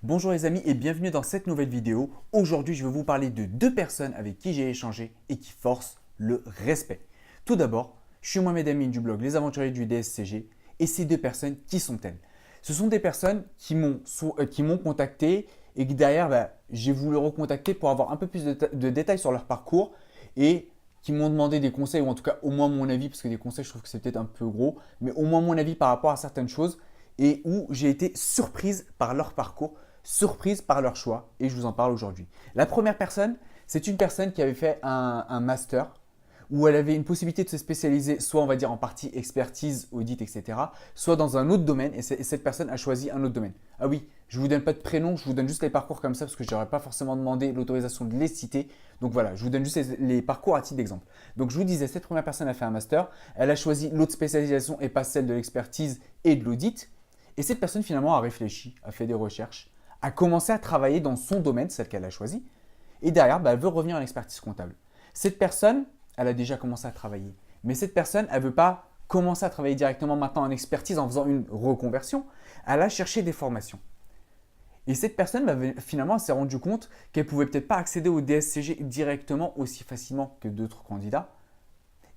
Bonjour les amis et bienvenue dans cette nouvelle vidéo. Aujourd'hui, je vais vous parler de deux personnes avec qui j'ai échangé et qui forcent le respect. Tout d'abord, je suis Mohamed Amin du blog Les Aventuriers du DSCG et ces deux personnes, qui sont-elles? Ce sont des personnes qui m'ont contacté et que derrière, j'ai voulu recontacter pour avoir un peu plus de détails sur leur parcours et qui m'ont demandé des conseils ou en tout cas au moins mon avis, parce que des conseils, je trouve que c'est peut-être un peu gros, mais au moins mon avis par rapport à certaines choses et où j'ai été surprise par leur parcours, surprise par leur choix et je vous en parle aujourd'hui. La première personne, c'est une personne qui avait fait un master où elle avait une possibilité de se spécialiser soit on va dire en partie expertise, audit, etc. soit dans un autre domaine et cette personne a choisi un autre domaine. Ah oui, je ne vous donne pas de prénom, je vous donne juste les parcours comme ça parce que je n'aurais pas forcément demandé l'autorisation de les citer. Donc voilà, je vous donne juste les parcours à titre d'exemple. Donc je vous disais, cette première personne a fait un master, elle a choisi l'autre spécialisation et pas celle de l'expertise et de l'audit. Et cette personne finalement a réfléchi, a fait des recherches, a commencé à travailler dans son domaine, celle qu'elle a choisi, et derrière, elle veut revenir à l'expertise comptable. Cette personne, elle a déjà commencé à travailler, mais cette personne, elle ne veut pas commencer à travailler directement maintenant en expertise en faisant une reconversion, elle a cherché des formations. Et cette personne, finalement, elle s'est rendue compte qu'elle ne pouvait peut-être pas accéder au DSCG directement aussi facilement que d'autres candidats.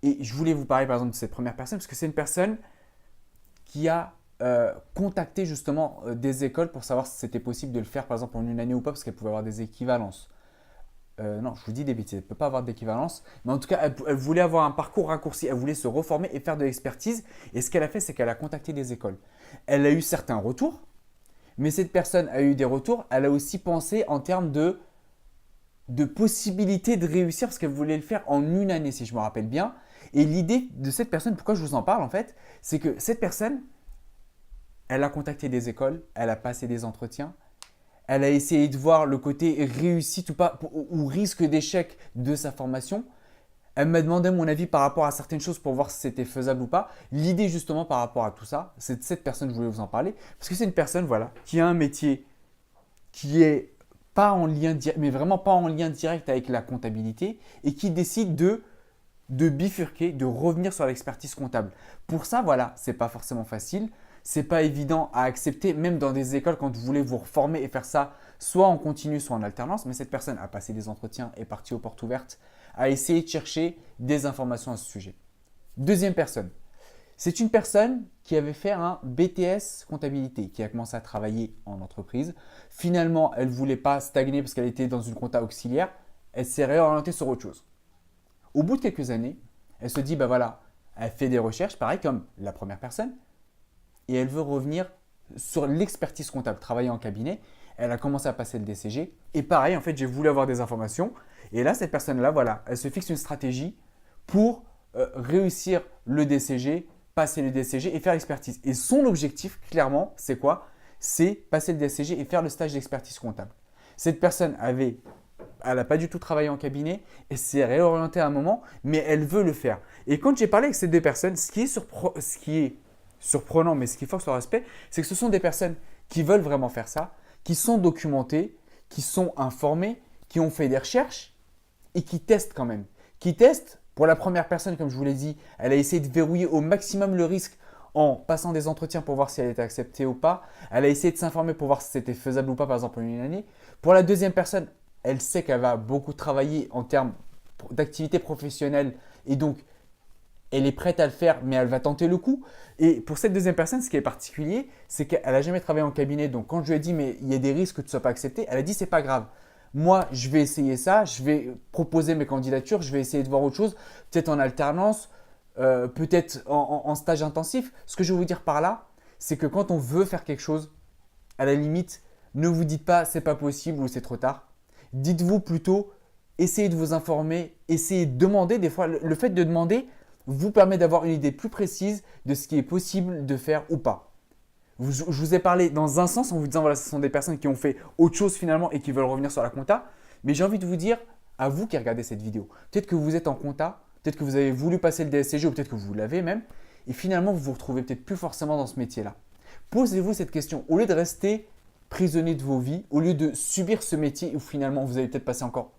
Et je voulais vous parler par exemple de cette première personne parce que c'est une personne qui a contacté justement des écoles pour savoir si c'était possible de le faire par exemple en une année ou pas parce qu'elle pouvait avoir des équivalences. Non, je vous dis des bêtises, elle ne peut pas avoir d'équivalence, mais en tout cas, elle voulait avoir un parcours raccourci, elle voulait se reformer et faire de l'expertise. Et ce qu'elle a fait, c'est qu'elle a contacté des écoles. Elle a eu certains retours, mais cette personne a eu des retours, elle a aussi pensé en termes de possibilité de réussir parce qu'elle voulait le faire en une année, si je me rappelle bien. Et l'idée de cette personne, pourquoi je vous en parle en fait, c'est que cette personne, elle a contacté des écoles, elle a passé des entretiens, elle a essayé de voir le côté réussite ou pas, ou risque d'échec de sa formation. Elle m'a demandé mon avis par rapport à certaines choses pour voir si c'était faisable ou pas. L'idée justement par rapport à tout ça, c'est de cette personne, je voulais vous en parler, parce que c'est une personne voilà, qui a un métier qui est pas en lien, mais vraiment pas en lien direct avec la comptabilité et qui décide de bifurquer, de revenir sur l'expertise comptable. Pour ça, voilà, c'est pas forcément facile, c'est pas évident à accepter, même dans des écoles quand vous voulez vous reformer et faire ça soit en continu, soit en alternance. Mais cette personne a passé des entretiens, est partie aux portes ouvertes, a essayé de chercher des informations à ce sujet. Deuxième personne, c'est une personne qui avait fait un BTS comptabilité, qui a commencé à travailler en entreprise. Finalement, elle ne voulait pas stagner parce qu'elle était dans une compta auxiliaire. Elle s'est réorientée sur autre chose. Au bout de quelques années, elle se dit, bah voilà, elle fait des recherches, pareil comme la première personne, et elle veut revenir sur l'expertise comptable, travailler en cabinet. Elle a commencé à passer le DCG. Et pareil, en fait, j'ai voulu avoir des informations. Et là, cette personne-là, voilà, elle se fixe une stratégie pour réussir le DCG, passer le DCG et faire l'expertise. Et son objectif, clairement, c'est quoi? C'est passer le DCG et faire le stage d'expertise comptable. Cette personne elle n'a pas du tout travaillé en cabinet et s'est réorientée à un moment, mais elle veut le faire. Et quand j'ai parlé avec ces deux personnes, ce qui est surprenant, mais ce qui force le respect, c'est que ce sont des personnes qui veulent vraiment faire ça, qui sont documentées, qui sont informées, qui ont fait des recherches et qui testent quand même. Qui testent, pour la première personne, comme je vous l'ai dit, elle a essayé de verrouiller au maximum le risque en passant des entretiens pour voir si elle était acceptée ou pas. Elle a essayé de s'informer pour voir si c'était faisable ou pas, par exemple, en une année. Pour la deuxième personne, elle sait qu'elle va beaucoup travailler en termes d'activité professionnelle et donc elle est prête à le faire, mais elle va tenter le coup. Et pour cette deuxième personne, ce qui est particulier, c'est qu'elle n'a jamais travaillé en cabinet. Donc quand je lui ai dit, mais il y a des risques que tu ne sois pas accepté, elle a dit, c'est pas grave. Moi, je vais essayer ça, je vais proposer mes candidatures, je vais essayer de voir autre chose, peut-être en alternance, peut-être en stage intensif. Ce que je veux vous dire par là, c'est que quand on veut faire quelque chose, à la limite, ne vous dites pas c'est pas possible ou c'est trop tard. Dites-vous plutôt, essayez de vous informer, essayez de demander. Des fois, le fait de demander vous permet d'avoir une idée plus précise de ce qui est possible de faire ou pas. Je vous ai parlé dans un sens en vous disant voilà, ce sont des personnes qui ont fait autre chose finalement et qui veulent revenir sur la compta. Mais j'ai envie de vous dire, à vous qui regardez cette vidéo, peut-être que vous êtes en compta, peut-être que vous avez voulu passer le DSCG ou peut-être que vous l'avez même, et finalement vous vous retrouvez peut-être plus forcément dans ce métier-là. Posez-vous cette question. Au lieu de rester prisonnier de vos vies, au lieu de subir ce métier où finalement vous allez peut-être passer encore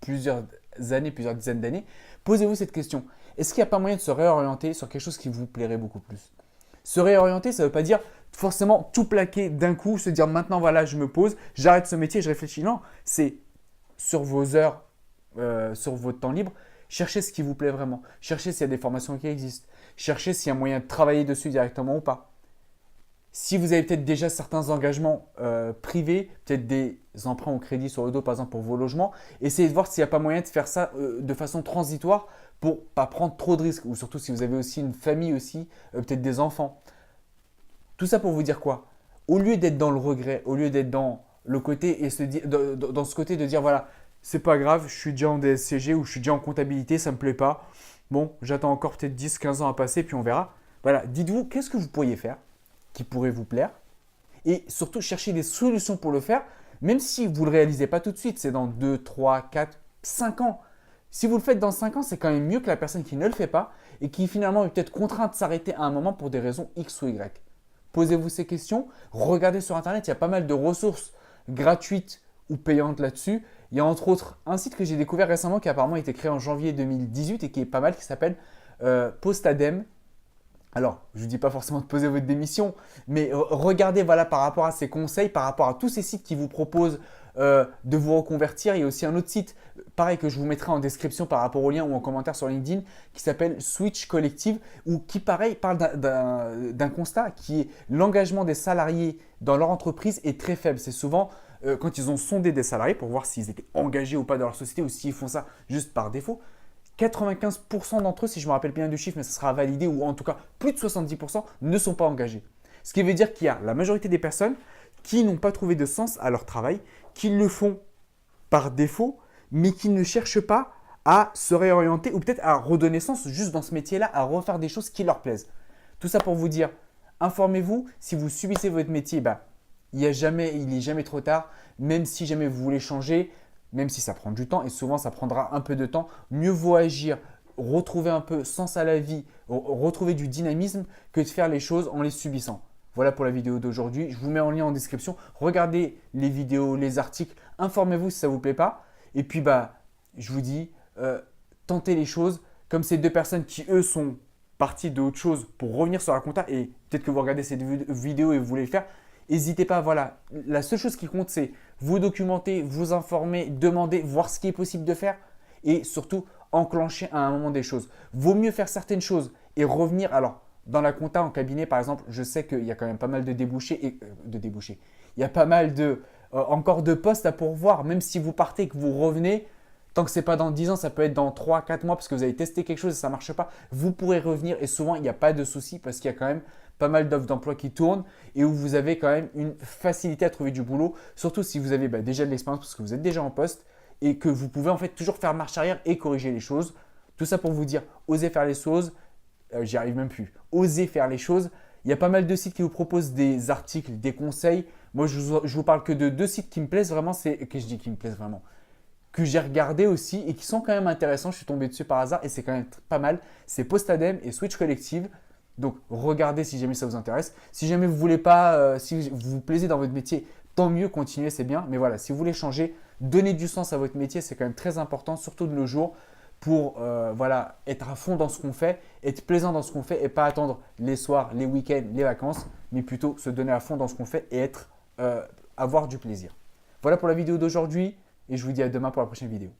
plusieurs années, plusieurs dizaines d'années, posez-vous cette question. Est-ce qu'il n'y a pas moyen de se réorienter sur quelque chose qui vous plairait beaucoup plus? Se réorienter, ça ne veut pas dire forcément tout plaquer d'un coup, se dire maintenant voilà, je me pose, j'arrête ce métier, je réfléchis. Non, c'est sur vos heures, sur votre temps libre, cherchez ce qui vous plaît vraiment. Cherchez s'il y a des formations qui existent. Cherchez s'il y a moyen de travailler dessus directement ou pas. Si vous avez peut-être déjà certains engagements privés, peut-être des emprunts au crédit sur le dos par exemple pour vos logements, essayez de voir s'il n'y a pas moyen de faire ça de façon transitoire pour ne pas prendre trop de risques. Ou surtout si vous avez aussi une famille aussi, peut-être des enfants. Tout ça pour vous dire quoi? Au lieu d'être dans le regret, au lieu d'être dans le côté et se dire, dans ce côté de dire voilà, c'est pas grave, je suis déjà en DSCG ou je suis déjà en comptabilité, ça me plaît pas. Bon, j'attends encore peut-être 10-15 ans à passer, puis on verra. Voilà, dites-vous, qu'est-ce que vous pourriez faire qui pourrait vous plaire et surtout chercher des solutions pour le faire, même si vous ne le réalisez pas tout de suite, c'est dans 2, 3, 4, 5 ans. Si vous le faites dans 5 ans, c'est quand même mieux que la personne qui ne le fait pas et qui finalement est peut-être contrainte de s'arrêter à un moment pour des raisons X ou Y. Posez-vous ces questions, regardez sur Internet, il y a pas mal de ressources gratuites ou payantes là-dessus. Il y a entre autres un site que j'ai découvert récemment qui apparemment a été créé en janvier 2018 et qui est pas mal, qui s'appelle Postadem. Alors, je ne vous dis pas forcément de poser votre démission, mais regardez voilà, par rapport à ces conseils, par rapport à tous ces sites qui vous proposent de vous reconvertir. Il y a aussi un autre site, pareil, que je vous mettrai en description par rapport au lien ou en commentaire sur LinkedIn, qui s'appelle Switch Collective, ou qui, pareil, parle d'un constat qui est l'engagement des salariés dans leur entreprise est très faible. C'est souvent quand ils ont sondé des salariés pour voir s'ils étaient engagés ou pas dans leur société ou s'ils font ça juste par défaut. 95% d'entre eux, si je me rappelle bien du chiffre, mais ça sera validé, ou en tout cas plus de 70% ne sont pas engagés. Ce qui veut dire qu'il y a la majorité des personnes qui n'ont pas trouvé de sens à leur travail, qui le font par défaut, mais qui ne cherchent pas à se réorienter ou peut-être à redonner sens juste dans ce métier-là, à refaire des choses qui leur plaisent. Tout ça pour vous dire, informez-vous, si vous subissez votre métier, il n'est jamais trop tard, même si jamais vous voulez changer. Même si ça prend du temps et souvent ça prendra un peu de temps, mieux vaut agir, retrouver un peu sens à la vie, retrouver du dynamisme que de faire les choses en les subissant. Voilà pour la vidéo d'aujourd'hui. Je vous mets en lien en description. Regardez les vidéos, les articles, informez-vous si ça ne vous plaît pas. Et puis je vous dis, tentez les choses comme ces deux personnes qui eux sont parties de autre chose pour revenir sur la compta et peut-être que vous regardez cette vidéo et vous voulez le faire. N'hésitez pas, voilà, la seule chose qui compte, c'est vous documenter, vous informer, demander, voir ce qui est possible de faire et surtout enclencher à un moment des choses. Vaut mieux faire certaines choses et revenir. Alors, dans la compta, en cabinet, par exemple, je sais qu'il y a quand même pas mal de débouchés. Il y a pas mal encore de postes à pourvoir, même si vous partez et que vous revenez. Tant que ce n'est pas dans 10 ans, ça peut être dans 3-4 mois parce que vous avez testé quelque chose et ça ne marche pas. Vous pourrez revenir et souvent, il n'y a pas de souci parce qu'il y a quand même pas mal d'offres d'emploi qui tournent et où vous avez quand même une facilité à trouver du boulot. Surtout si vous avez déjà de l'expérience parce que vous êtes déjà en poste et que vous pouvez en fait toujours faire marche arrière et corriger les choses. Tout ça pour vous dire, osez faire les choses. J'y arrive même plus. Osez faire les choses. Il y a pas mal de sites qui vous proposent des articles, des conseils. Moi, je vous parle que de 2 sites qui me plaisent vraiment. Que je dis qui me plaisent vraiment. Que j'ai regardé aussi et qui sont quand même intéressants. Je suis tombé dessus par hasard et c'est quand même pas mal. C'est Postadem et Switch Collective. Donc, regardez si jamais ça vous intéresse. Si jamais vous voulez pas, si vous vous plaisez dans votre métier, tant mieux, continuez, c'est bien. Mais voilà, si vous voulez changer, donner du sens à votre métier, c'est quand même très important, surtout de nos jours, pour être à fond dans ce qu'on fait, être plaisant dans ce qu'on fait et pas attendre les soirs, les week-ends, les vacances, mais plutôt se donner à fond dans ce qu'on fait et avoir du plaisir. Voilà pour la vidéo d'aujourd'hui et je vous dis à demain pour la prochaine vidéo.